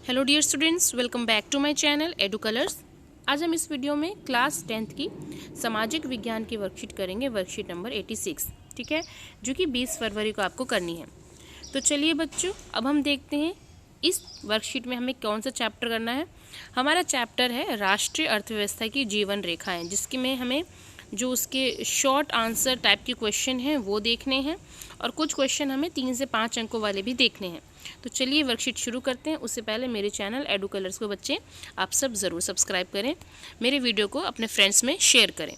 Hello dear students, welcome back to my channel Edu Colors. आज हम इस video में क्लास 10th की सामाजिक विज्ञान की वर्कशीट करेंगे, वर्कशीट नंबर 86, ठीक है, जो कि 20 फरवरी को आपको करनी है। तो चलिए बच्चों, अब हम देखते हैं इस वर्कशीट में हमें कौन सा चैप्टर करना है। हमारा चैप्टर है राष्ट्रीय अर्थव्यवस्था की जीवन रेखाएँ, जिसके में हमें जो उसके शॉर्ट आंसर टाइप के क्वेश्चन हैं वो देखने हैं और कुछ क्वेश्चन हमें 3 से 5 अंकों वाले भी देखने हैं। तो चलिए वर्कशीट शुरू करते हैं। उससे पहले मेरे चैनल एडू कलर्स को बच्चे आप सब ज़रूर सब्सक्राइब करें, मेरे वीडियो को अपने फ्रेंड्स में शेयर करें।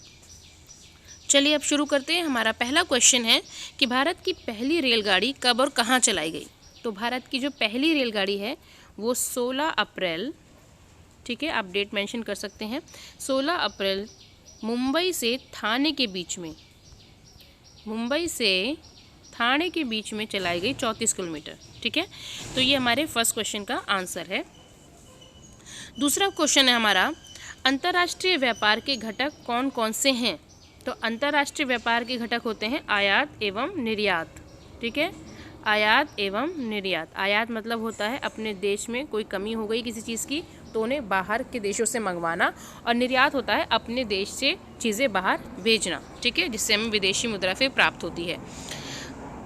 चलिए अब शुरू करते हैं। हमारा पहला क्वेश्चन है कि भारत की पहली रेलगाड़ी कब और कहाँ चलाई गई। तो भारत की जो पहली रेलगाड़ी है वो 16 अप्रैल, ठीक है, आप डेट मेंशन कर सकते हैं, 16 अप्रैल मुंबई से थाने के बीच में चलाई गई 34 किलोमीटर, ठीक है। तो ये हमारे फर्स्ट क्वेश्चन का आंसर है। दूसरा क्वेश्चन है हमारा, अंतर्राष्ट्रीय व्यापार के घटक कौन कौन से हैं। तो अंतर्राष्ट्रीय व्यापार के घटक होते हैं आयात एवं निर्यात, ठीक है, आयात एवं निर्यात। आयात मतलब होता है अपने देश में कोई कमी हो गई किसी चीज़ की तो उन्हें बाहर के देशों से मंगवाना, और निर्यात होता है अपने देश से चीज़ें बाहर भेजना, ठीक है, जिससे हमें विदेशी मुद्रा फिर प्राप्त होती है।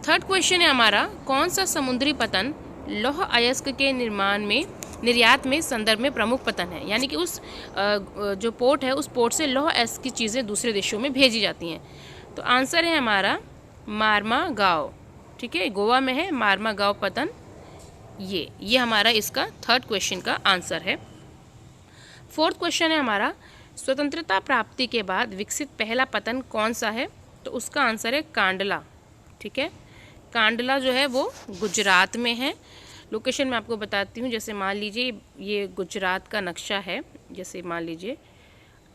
थर्ड क्वेश्चन है हमारा, कौन सा समुद्री पतन लौह अयस्क के निर्यात में संदर्भ में प्रमुख पतन है। यानी कि उस जो पोर्ट है उस पोर्ट से लौह अयस्क की चीज़ें दूसरे देशों में भेजी जाती हैं। तो आंसर है हमारा मार्मागांव, ठीक है, गोवा में है मार्मागांव पतन। ये हमारा इसका थर्ड क्वेश्चन का आंसर है। फोर्थ क्वेश्चन है हमारा, स्वतंत्रता प्राप्ति के बाद विकसित पहला पतन कौन सा है। तो उसका आंसर है कांडला, ठीक है। कांडला जो है वो गुजरात में है। लोकेशन मैं आपको बताती हूँ। जैसे मान लीजिए ये गुजरात का नक्शा है, जैसे मान लीजिए,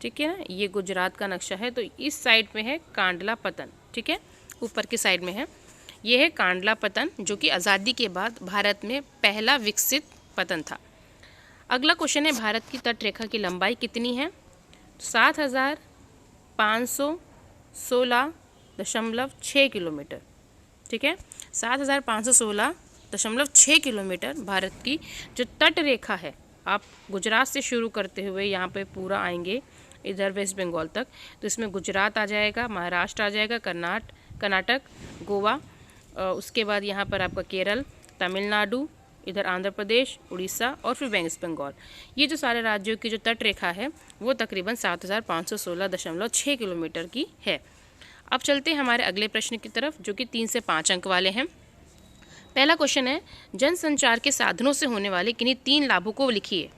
ठीक है ना, ये गुजरात का नक्शा है, तो इस साइड में है कांडला पतन, ठीक है, ऊपर की साइड में है। ये है कांडला पतन, जो कि आज़ादी के बाद भारत में पहला विकसित पतन था। अगला क्वेश्चन है, भारत की तट रेखा की लंबाई कितनी है। 7516.6 किलोमीटर, ठीक है, 7516.6 किलोमीटर भारत की जो तट रेखा है। आप गुजरात से शुरू करते हुए यहाँ पे पूरा आएंगे इधर वेस्ट बंगाल तक, तो इसमें गुजरात आ जाएगा, महाराष्ट्र आ जाएगा, कर्नाटक, गोवा, उसके बाद यहाँ पर आपका केरल, तमिलनाडु, इधर आंध्र प्रदेश, उड़ीसा और फिर वेस्ट बंगाल। ये जो सारे राज्यों की जो तट रेखा है वो तकरीबन 7516.6 किलोमीटर की है। अब चलते हैं हमारे अगले प्रश्न की तरफ, जो कि 3 से 5 अंक वाले हैं। पहला क्वेश्चन है, जनसंचार के साधनों से होने वाले किन्हीं 3 लाभों को लिखिए।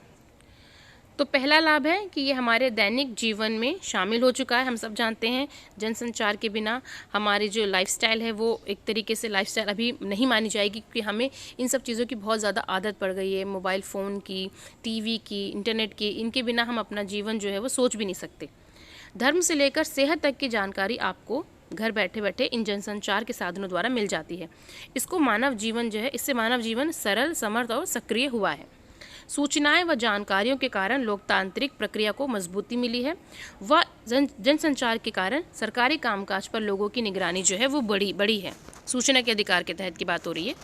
तो पहला लाभ है कि ये हमारे दैनिक जीवन में शामिल हो चुका है। हम सब जानते हैं जनसंचार के बिना हमारी जो लाइफस्टाइल है वो एक तरीके से लाइफस्टाइल अभी नहीं मानी जाएगी, क्योंकि हमें इन सब चीज़ों की बहुत ज़्यादा आदत पड़ गई है, मोबाइल फ़ोन की, टीवी की, इंटरनेट की। इनके बिना हम अपना जीवन जो है वो सोच भी नहीं सकते। धर्म से लेकर सेहत तक की जानकारी आपको घर बैठे बैठे इन जनसंचार के साधनों द्वारा मिल जाती है। इससे मानव जीवन सरल, समर्थ और सक्रिय हुआ है। सूचनाएं व जानकारियों के कारण लोकतांत्रिक प्रक्रिया को मजबूती मिली है व जनसंचार के कारण सरकारी कामकाज पर लोगों की निगरानी जो है वो बड़ी है। सूचना के अधिकार के तहत की बात हो रही है।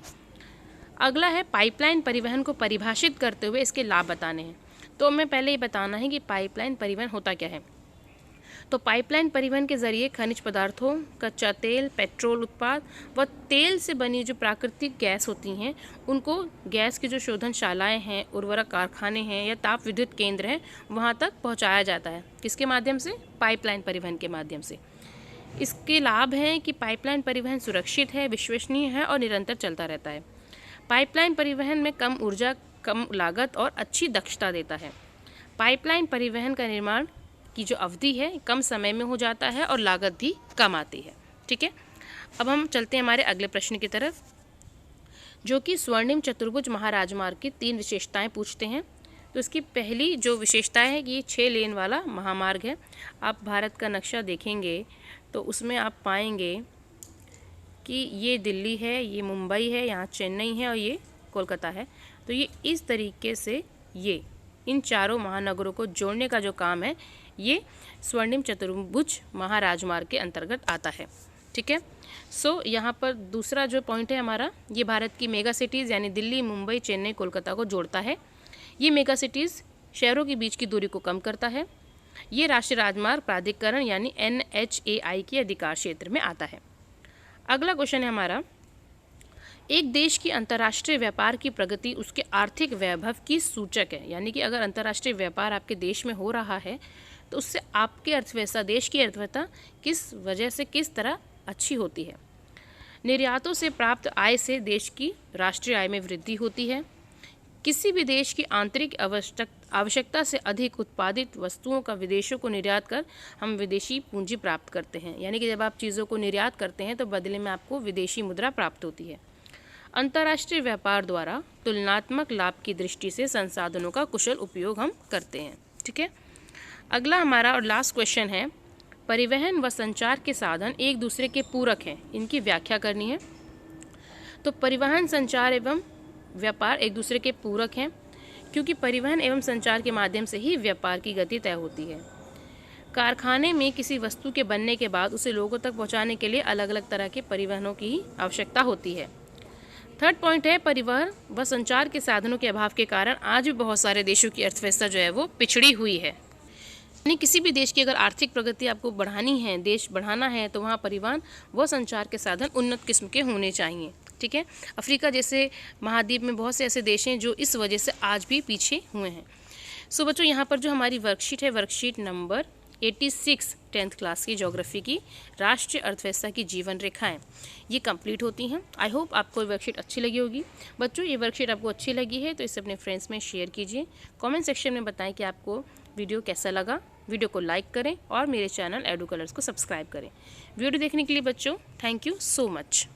अगला है, पाइपलाइन परिवहन को परिभाषित करते हुए इसके लाभ बताने हैं। तो हमें पहले ये बताना है कि पाइपलाइन परिवहन होता क्या है। तो पाइपलाइन परिवहन के जरिए खनिज पदार्थों, कच्चा तेल, पेट्रोल उत्पाद व तेल से बनी जो प्राकृतिक गैस होती हैं, उनको गैस की जो शोधनशालाएं हैं, उर्वरक कारखाने हैं या ताप विद्युत केंद्र हैं, वहां तक पहुंचाया जाता है। किसके माध्यम से? पाइपलाइन परिवहन के माध्यम से। इसके लाभ हैं कि पाइपलाइन परिवहन सुरक्षित है, विश्वसनीय है और निरंतर चलता रहता है। पाइपलाइन परिवहन में कम ऊर्जा, कम लागत और अच्छी दक्षता देता है। पाइपलाइन परिवहन का निर्माण की जो अवधि है कम समय में हो जाता है और लागत भी कम आती है, ठीक है। अब हम चलते हैं हमारे अगले प्रश्न की तरफ, जो कि स्वर्णिम चतुर्भुज महाराजमार्ग की 3 विशेषताएं पूछते हैं। तो इसकी पहली जो विशेषता है कि ये 6 लेन वाला महामार्ग है। आप भारत का नक्शा देखेंगे तो उसमें आप पाएंगे कि ये दिल्ली है, ये मुंबई है, यहाँ चेन्नई है और ये कोलकाता है। तो ये इस तरीके से ये इन चारों महानगरों को जोड़ने का जो काम है ये स्वर्णिम चतुर्भुज महाराजमार्ग के अंतर्गत आता है, ठीक है। यहाँ पर दूसरा जो पॉइंट है हमारा, ये भारत की मेगा सिटीज़ यानी दिल्ली, मुंबई, चेन्नई, कोलकाता को जोड़ता है। ये मेगा सिटीज़ शहरों के बीच की दूरी को कम करता है। ये राष्ट्रीय राजमार्ग प्राधिकरण यानी NHAI के अधिकार क्षेत्र में आता है। अगला क्वेश्चन है हमारा, एक देश की अंतर्राष्ट्रीय व्यापार की प्रगति उसके आर्थिक वैभव की सूचक है। यानी कि अगर अंतर्राष्ट्रीय व्यापार आपके देश में हो रहा है तो उससे आपकी अर्थव्यवस्था, देश की अर्थव्यवस्था किस वजह से, किस तरह अच्छी होती है। निर्यातों से प्राप्त आय से देश की राष्ट्रीय आय में वृद्धि होती है। किसी भी देश की आंतरिक आवश्यकता से अधिक उत्पादित वस्तुओं का विदेशों को निर्यात कर हम विदेशी पूंजी प्राप्त करते हैं। यानी कि जब आप चीज़ों को निर्यात करते हैं तो बदले में आपको विदेशी मुद्रा प्राप्त होती है। अंतर्राष्ट्रीय व्यापार द्वारा तुलनात्मक लाभ की दृष्टि से संसाधनों का कुशल उपयोग हम करते हैं। ठीक है, अगला हमारा और लास्ट क्वेश्चन है, परिवहन व संचार के साधन एक दूसरे के पूरक हैं, इनकी व्याख्या करनी है। तो परिवहन, संचार एवं व्यापार एक दूसरे के पूरक हैं, क्योंकि परिवहन एवं संचार के माध्यम से ही व्यापार की गति तय होती है। कारखाने में किसी वस्तु के बनने के बाद उसे लोगों तक पहुंचाने के लिए अलग अलग तरह के परिवहनों की आवश्यकता होती है। थर्ड पॉइंट है, परिवहन व संचार के साधनों के अभाव के कारण आज भी बहुत सारे देशों की अर्थव्यवस्था जो है वो पिछड़ी हुई है। यानी किसी भी देश की अगर आर्थिक प्रगति आपको बढ़ानी है, देश बढ़ाना है, तो वहाँ परिवहन व संचार के साधन उन्नत किस्म के होने चाहिए। ठीक है, अफ्रीका जैसे महाद्वीप में बहुत से ऐसे देश हैं जो इस वजह से आज भी पीछे हुए हैं। सो बच्चों, यहाँ पर जो हमारी वर्कशीट है, वर्कशीट नंबर 86 10th क्लास की ज्योग्राफी की राष्ट्रीय अर्थव्यवस्था की जीवन रेखाएं, ये कंप्लीट होती हैं। आई होप आपको वर्कशीट अच्छी लगी होगी। बच्चों, ये वर्कशीट आपको अच्छी लगी है तो इसे अपने फ्रेंड्स में शेयर कीजिए। कमेंट सेक्शन में बताएं कि आपको वीडियो कैसा लगा। वीडियो को लाइक करें और मेरे चैनल एडू कलर्स को सब्सक्राइब करें। वीडियो देखने के लिए बच्चों थैंक यू सो मच।